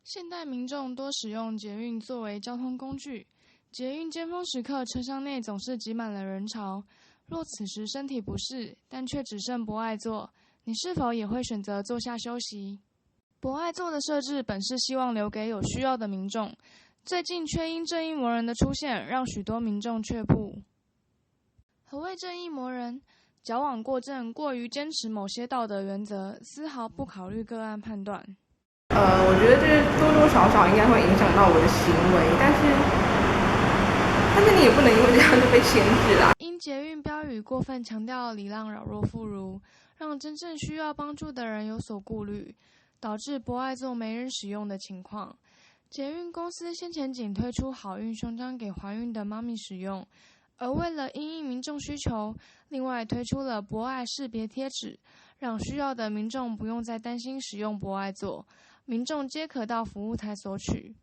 现代民众多使用捷运作为交通工具，捷运尖峰时刻车厢内总是挤满了人潮。若此时身体不适，但却只剩博爱座，你是否也会选择坐下休息？博爱座的设置本是希望留给有需要的民众，最近却因正义魔人的出现，让许多民众却步。何谓正义魔人？矫枉过正，过于坚持某些道德原则，丝毫不考虑个案判断。我觉得这多多少少应该会影响到我的行为，但是你也不能因为这样就被牵制啦。因捷运标语过分强调礼让扰弱妇孺，让真正需要帮助的人有所顾虑，导致博爱座没人使用的情况。捷运公司先前仅推出好运胸章给怀孕的妈咪使用，而为了因应民众需求，另外推出了博爱识别贴纸，让需要的民众不用再担心使用博爱座，民众皆可到服务台索取。